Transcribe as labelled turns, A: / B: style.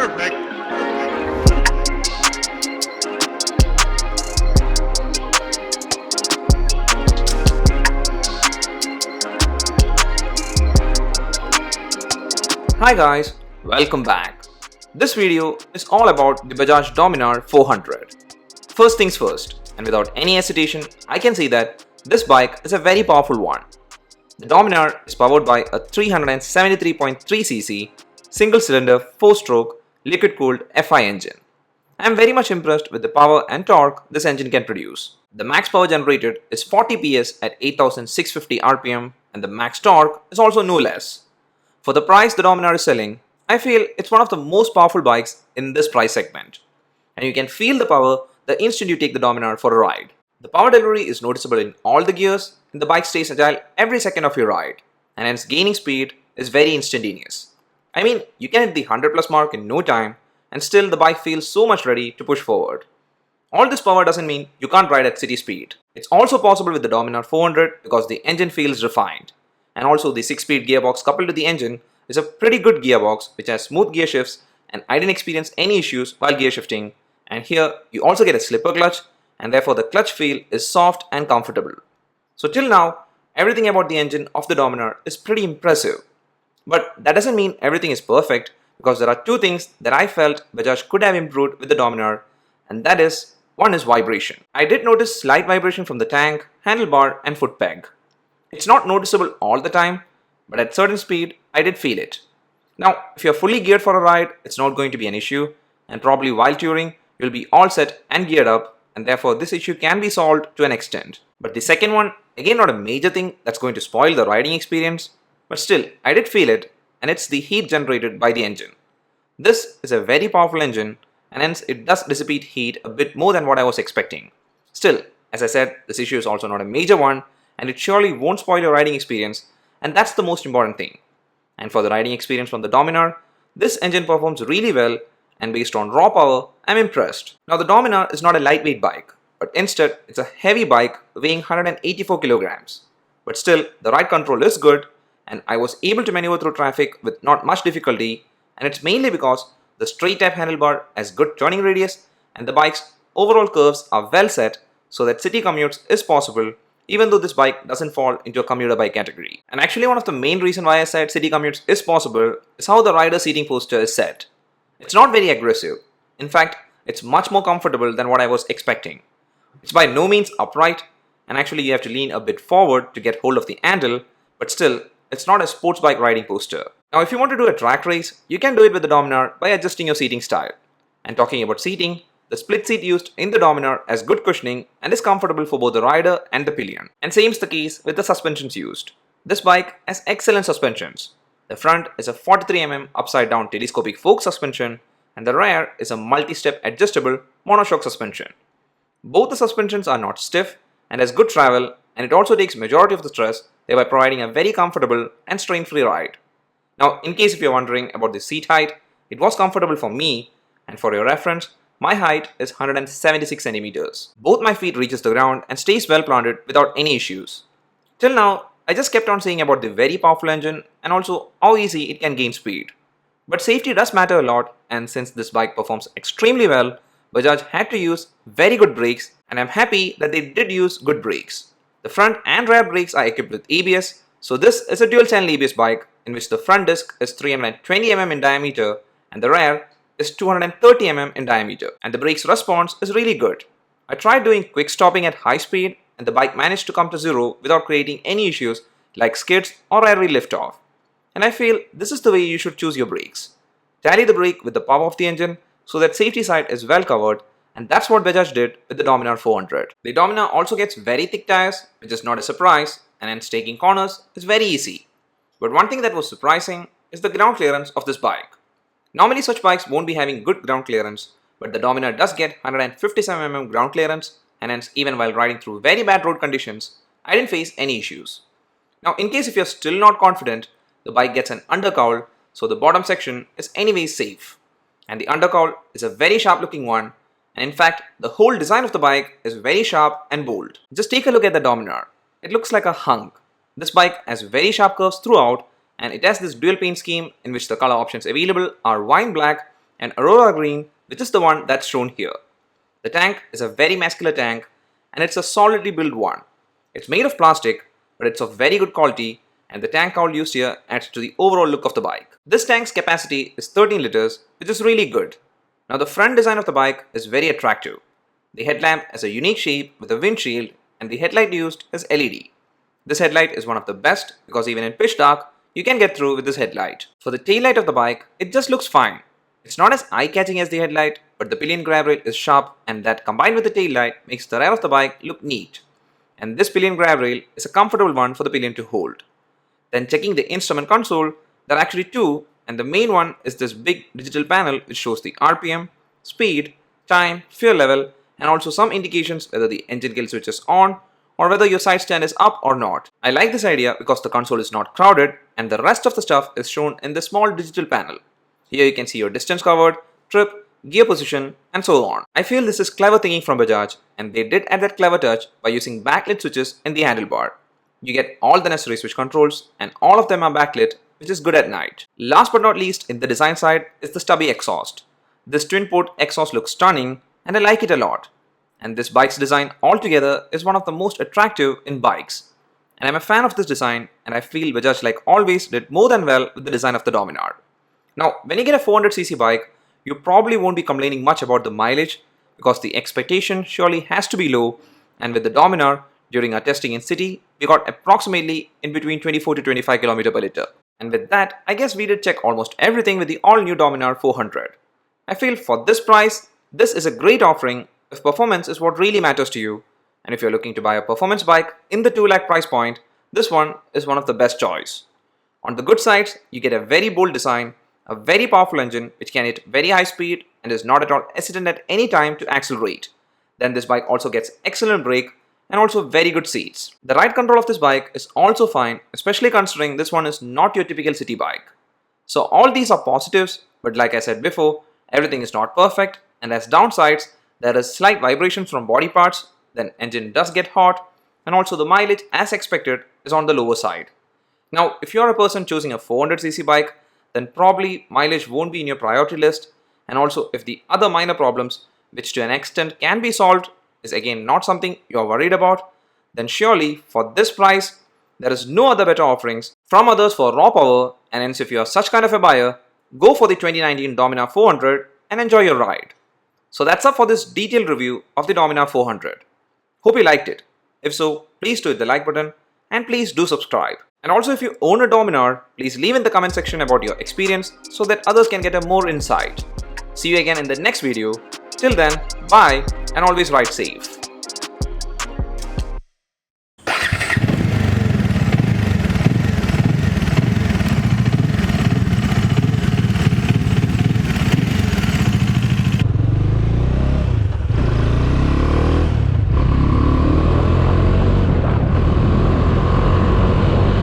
A: Perfect.
B: Hi guys, welcome back. This video is all about the Bajaj Dominar 400. First things first, and without any hesitation, I can say that this bike is a very powerful one. The Dominar is powered by a 373.3cc single-cylinder 4-stroke liquid-cooled FI engine. I am very much impressed with the power and torque this engine can produce. The max power generated is 40 PS at 8650 RPM and the max torque is also no less. For the price the Dominar is selling, I feel it's one of the most powerful bikes in this price segment. And you can feel the power the instant you take the Dominar for a ride. The power delivery is noticeable in all the gears and the bike stays agile every second of your ride. And hence gaining speed is very instantaneous. I mean, you can hit the 100 plus mark in no time and still the bike feels so much ready to push forward. All this power doesn't mean you can't ride at city speed. It's also possible with the Dominar 400 because the engine feels refined. And also the 6-speed gearbox coupled to the engine is a pretty good gearbox which has smooth gear shifts and I didn't experience any issues while gear shifting. And here you also get a slipper clutch and therefore the clutch feel is soft and comfortable. So till now, everything about the engine of the Dominar is pretty impressive. But that doesn't mean everything is perfect because there are two things that I felt Bajaj could have improved with the Dominar, and that is, one is vibration. I did notice slight vibration from the tank, handlebar and foot peg. It's not noticeable all the time, but at certain speed, I did feel it. Now, if you're fully geared for a ride, it's not going to be an issue, and probably while touring, you'll be all set and geared up, and therefore this issue can be solved to an extent. But the second one, again not a major thing that's going to spoil the riding experience, but still, I did feel it, and it's the heat generated by the engine. This is a very powerful engine, and hence it does dissipate heat a bit more than what I was expecting. Still, as I said, this issue is also not a major one, and it surely won't spoil your riding experience, and that's the most important thing. And for the riding experience from the Dominar, this engine performs really well, and based on raw power, I'm impressed. Now the Dominar is not a lightweight bike, but instead it's a heavy bike weighing 184 kilograms. But still, the ride control is good, and I was able to maneuver through traffic with not much difficulty, and it's mainly because the straight type handlebar has good turning radius, and the bike's overall curves are well set so that city commutes is possible, even though this bike doesn't fall into a commuter bike category. And actually one of the main reasons why I said city commutes is possible is how the rider seating posture is set. It's not very aggressive. In fact, it's much more comfortable than what I was expecting. It's by no means upright, and actually you have to lean a bit forward to get hold of the handle, but still, it's not a sports bike riding posture. Now if you want to do a track race, you can do it with the Dominar by adjusting your seating style. And talking about seating, the split seat used in the Dominar has good cushioning and is comfortable for both the rider and the pillion. And same is the case with the suspensions used. This bike has excellent suspensions. The front is a 43mm upside down telescopic fork suspension and the rear is a multi-step adjustable monoshock suspension. Both the suspensions are not stiff and has good travel, and it also takes majority of the stress, thereby providing a very comfortable and strain-free ride. Now in case if you're wondering about the seat height, it was comfortable for me, and for your reference, my height is 176 centimeters. Both my feet reaches the ground and stays well planted without any issues. Till now, I just kept on saying about the very powerful engine and also how easy it can gain speed. But safety does matter a lot, and since this bike performs extremely well, Bajaj had to use very good brakes, and I'm happy that they did use good brakes. The front and rear brakes are equipped with ABS, so this is a dual channel ABS bike in which the front disc is 320mm in diameter and the rear is 230mm in diameter, and the brakes response is really good. I tried doing quick stopping at high speed and the bike managed to come to zero without creating any issues like skids or airy liftoff. And I feel this is the way you should choose your brakes. Tally the brake with the power of the engine so that safety side is well covered, and that's what Bajaj did with the Dominar 400. The Dominar also gets very thick tires, which is not a surprise, and hence taking corners is very easy. But one thing that was surprising is the ground clearance of this bike. Normally such bikes won't be having good ground clearance, but the Dominar does get 157mm ground clearance, and hence even while riding through very bad road conditions, I didn't face any issues. Now in case if you're still not confident, the bike gets an undercowl, so the bottom section is anyways safe. And the undercowl is a very sharp looking one, and in fact the whole design of the bike is very sharp and bold. Just take a look at the Dominar. It looks like a hunk. This bike has very sharp curves throughout, and it has this dual paint scheme in which the color options available are wine black and Aurora Green, which is the one that's shown here. The tank is a very muscular tank and it's a solidly built one. It's made of plastic, but it's of very good quality, and the tank cowl used here adds to the overall look of the bike. This tank's capacity is 13 liters, which is really good. Now the front design of the bike is very attractive. The headlamp has a unique shape with a windshield, and the headlight used is LED. This headlight is one of the best because even in pitch dark, you can get through with this headlight. For the taillight of the bike, it just looks fine. It's not as eye-catching as the headlight, but the pillion grab rail is sharp, and that combined with the taillight makes the rear of the bike look neat. And this pillion grab rail is a comfortable one for the pillion to hold. Then checking the instrument console, there are actually two, and the main one is this big digital panel which shows the RPM, speed, time, fuel level, and also some indications whether the engine kill switch is on or whether your side stand is up or not. I like this idea because the console is not crowded and the rest of the stuff is shown in the small digital panel. Here you can see your distance covered, trip, gear position, and so on. I feel this is clever thinking from Bajaj, and they did add that clever touch by using backlit switches in the handlebar. You get all the necessary switch controls and all of them are backlit, which is good at night. Last but not least in the design side is the stubby exhaust. This twin port exhaust looks stunning and I like it a lot. And this bike's design altogether is one of the most attractive in bikes. And I'm a fan of this design, and I feel Bajaj, like always, did more than well with the design of the Dominar. Now, when you get a 400cc bike, you probably won't be complaining much about the mileage because the expectation surely has to be low, and with the Dominar, during our testing in city, we got approximately in between 24 to 25 km per liter. And with that, I guess we did check almost everything with the all-new Dominar 400. I feel for this price, this is a great offering if performance is what really matters to you. And if you're looking to buy a performance bike in the 2 lakh price point, this one is one of the best choice. On the good sides, you get a very bold design, a very powerful engine which can hit very high speed and is not at all hesitant at any time to accelerate. Then this bike also gets excellent brake and also very good seats. The ride control of this bike is also fine, especially considering this one is not your typical city bike. So all these are positives, but like I said before, everything is not perfect, and as downsides, there is slight vibrations from body parts, then engine does get hot, and also the mileage as expected is on the lower side. Now if you are a person choosing a 400cc bike, then probably mileage won't be in your priority list, and also if the other minor problems, which to an extent can be solved, is again not something you are worried about, then surely for this price, there is no other better offerings from others for raw power, and hence if you are such kind of a buyer, go for the 2019 Dominar 400 and enjoy your ride. So that's up for this detailed review of the Dominar 400. Hope you liked it. If so, please do hit the like button and please do subscribe. And also if you own a Dominar, please leave in the comment section about your experience so that others can get a more insight. See you again in the next video. Till then, bye and always ride safe.